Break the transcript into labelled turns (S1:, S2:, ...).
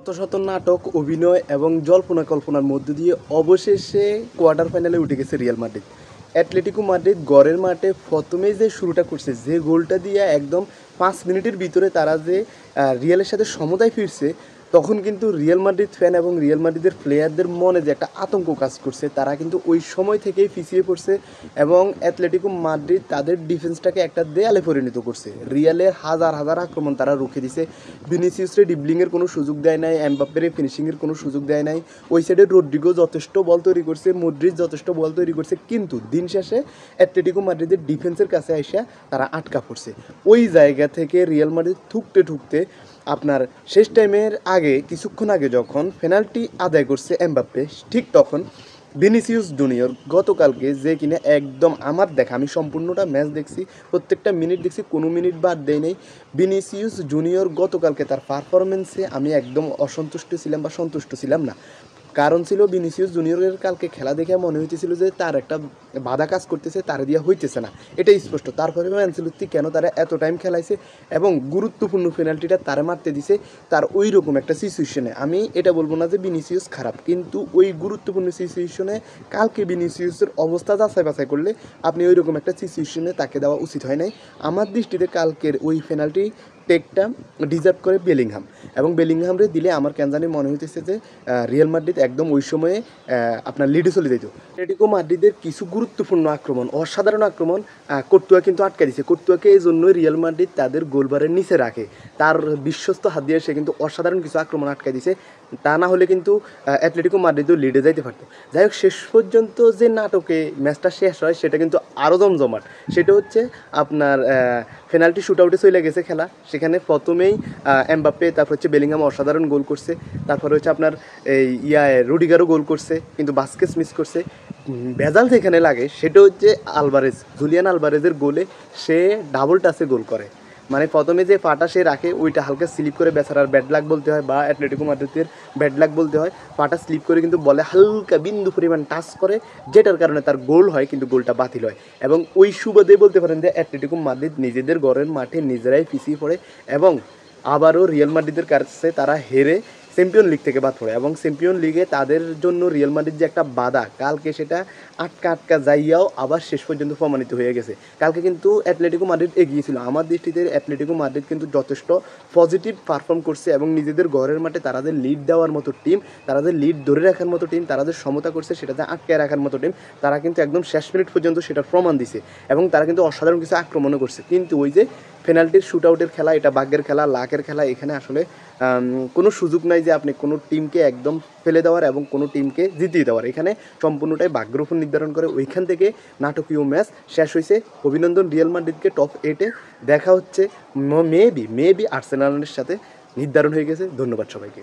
S1: শত শত নাটক, অভিনয় এবং জল্পনা কল্পনার মধ্য দিয়ে অবশেষে কোয়ার্টার ফাইনালে উঠে গেছে রিয়াল মাদ্রিদ। অ্যাটলেটিকো মাদ্রিদ গড়ের মাঠে প্রথমেই যে শুরুটা করছে, যে গোলটা দিয়ে একদম 5 মিনিটের ভিতরে তারা যে রিয়ালের সাথে সমতায় ফিরছে, তখন কিন্তু রিয়াল মাদ্রিদ ফ্যান এবং রিয়াল মাদ্রিদের প্লেয়ারদের মনে যে একটা আতঙ্ক কাজ করছে, তারা কিন্তু ওই সময় থেকেই পিছিয়ে পড়ছে এবং অ্যাটলেটিকো মাদ্রিদ তাদের ডিফেন্সটাকে একটা দেয়ালে পরিণত করছে। রিয়ালের হাজার হাজার আক্রমণ তারা রুখে দিছে। ভিনিসিয়াসরে ডিবলিংয়ের কোনো সুযোগ দেয় নাই, এমবাপ্পের ফিনিশিংয়ের কোনো সুযোগ দেয় নাই। ওই সাইডে রদ্রিগো যথেষ্ট বল তৈরি করছে, মডরিচ যথেষ্ট বল তৈরি করছে, কিন্তু দিন শেষে অ্যাটলেটিকো মাদ্রিদের ডিফেন্সের কাছে এসে তারা আটকা পড়ছে। ওই জায়গা থেকে রিয়াল মাদ্রিদ ঠুকতে ঠুকতে আপনার শেষ টাইমের আগে, কিছুক্ষণ আগে যখন পেনাল্টি আদায় করছে এমবাপ্পে, ঠিক তখন ভিনিসিয়াস জুনিয়র গতকালকে যে কিনা একদম আমার দেখা, আমি সম্পূর্ণটা ম্যাচ দেখছি, প্রত্যেকটা মিনিট দেখছি, কোনো মিনিট বাদ দেয় নেই। ভিনিসিয়াস জুনিয়র গতকালকে তার পারফরমেন্সে আমি একদম অসন্তুষ্ট ছিলাম বা সন্তুষ্ট ছিলাম না। কারণ ছিল ভিনিসিয়াস জুনিয়রের কালকে খেলা দেখে মনে হইতেছিল যে তার একটা বাধা কাজ করতেছে, তার দিয়া হইতেছে না, এটাই স্পষ্ট। তারপরে অ্যানচেলত্তি কেন তারা এত টাইম খেলাইছে এবং গুরুত্বপূর্ণ পেনাল্টিটা তারা মারতে দিছে তার ওই রকম একটা সিচুয়েশনে। আমি এটা বলবো না যে ভিনিসিয়াস খারাপ, কিন্তু ওই গুরুত্বপূর্ণ সিচুয়েশনে কালকে ভিনিসিয়াসের অবস্থা যাচাই বাছাই করলে আপনি ওই রকম একটা সিচুয়েশনে তাকে দেওয়া উচিত হয় নাই। আমার দৃষ্টিতে কালকের ওই পেনাল্টি টেকটা ডিজার্ভ করে বেলিংহাম, এবং বেলিংহামরে দিলে আমার কেন জানি মনে হইতেছে যে রিয়াল মাদ্রিদ একদম ওই সময়ে আপনার লিডে চলে যেত। অ্যাটলেটিকো মাদ্রিদের কিছু গুরুত্বপূর্ণ আক্রমণ, অসাধারণ আক্রমণ কোর্তুয়া কিন্তু আটকে দিছে। কোর্তুয়াকে এই জন্যই রিয়াল মাদ্রিদ তাদের গোলবারের নিচে রাখে, তার বিশ্বস্ত হাত দিয়ে সে কিন্তু অসাধারণ কিছু আক্রমণ আটকে দিছে। তা না হলে কিন্তু অ্যাটলেটিকো মাদ্রিদও লিডে যাইতে পারতো। যাই হোক, শেষ পর্যন্ত যে নাটকে ম্যাচটা শেষ হয় সেটা কিন্তু আরও জমজমাট। সেটা হচ্ছে আপনার পেনাল্টি শুট আউটে চলে গেছে খেলা। সেখানে প্রথমেই এমবাপ্পে, তারপর হচ্ছে বেলিংহাম অসাধারণ গোল করছে, তারপরে হচ্ছে আপনার এই রুডিগারও গোল করছে, কিন্তু বাস্কেস মিস করছে। ভেজাল যেখানে লাগে সেটা হচ্ছে আলভারেজ, জুলিয়ান আলভারেজের গোলে সে ডাবল টাচে গোল করে। মানে প্রথমে যে পাটা সে রাখে ওইটা হালকা স্লিপ করে, বেচারার ব্যাড লাক বলতে হয় বা অ্যাটলেটিকো মাদ্রিদের ব্যাড লাক বলতে হয়, পাটা স্লিপ করে কিন্তু বলে হালকা বিন্দু পরিমাণ টাচ করে, যেটার কারণে তার গোল হয়, কিন্তু গোলটা বাতিল হয়। এবং ওই সুবাদে বলতে পারেন যে অ্যাটলেটিকো মাদ্রিদ নিজেদের ঘরের মাঠে নিজেরাই পিছিয়ে পড়ে এবং আবারও রিয়াল মাদ্রিদের কাছে তারা হেরে চ্যাম্পিয়ন লিগ থেকে বাদ পড়ে। এবং চ্যাম্পিয়ন লিগে তাদের জন্য রিয়াল মাদ্রিদ যে একটা বাধা, কালকে সেটা আটকা যাইয়াও আবার শেষ পর্যন্ত প্রমাণিত হয়ে গেছে। কালকে কিন্তু অ্যাটলেটিকো মাদ্রিদ এগিয়েছিল। আমার দৃষ্টিতে অ্যাটলেটিকো মাদ্রিদ কিন্তু যথেষ্ট পজিটিভ পারফর্ম করছে এবং নিজেদের ঘরের মাঠে তাদের লিড দেওয়ার মতো টিম, তাদের লিড ধরে রাখার মতো টিম, তাদের সমতা করছে, সেটাতে আটকে রাখার মতো টিম, তারা কিন্তু একদম শেষ মিনিট পর্যন্ত সেটার প্রমাণ দিছে এবং তারা কিন্তু অসাধারণ কিছু আক্রমণও করছে। কিন্তু ওই যে পেনাল্টির শুট আউটের খেলা, এটা ভাগ্যের খেলা, লাকের খেলা। এখানে আসলে কোনো সুযোগ নাই যে আপনি কোনো টিমকে একদম ফেলে দেওয়ার এবং কোনো টিমকে জিতিয়ে দেওয়ার। এখানে সম্পূর্ণটাই ভাগ্যের উপর নির্ধারণ করে। ওইখান থেকে নাটকীয় ম্যাচ শেষ হয়েছে। অভিনন্দন রিয়াল মাদ্রিদকে। টপ 8-এ দেখা হচ্ছে মেবি আর্সেনালের সাথে নির্ধারণ হয়ে গেছে। ধন্যবাদ সবাইকে।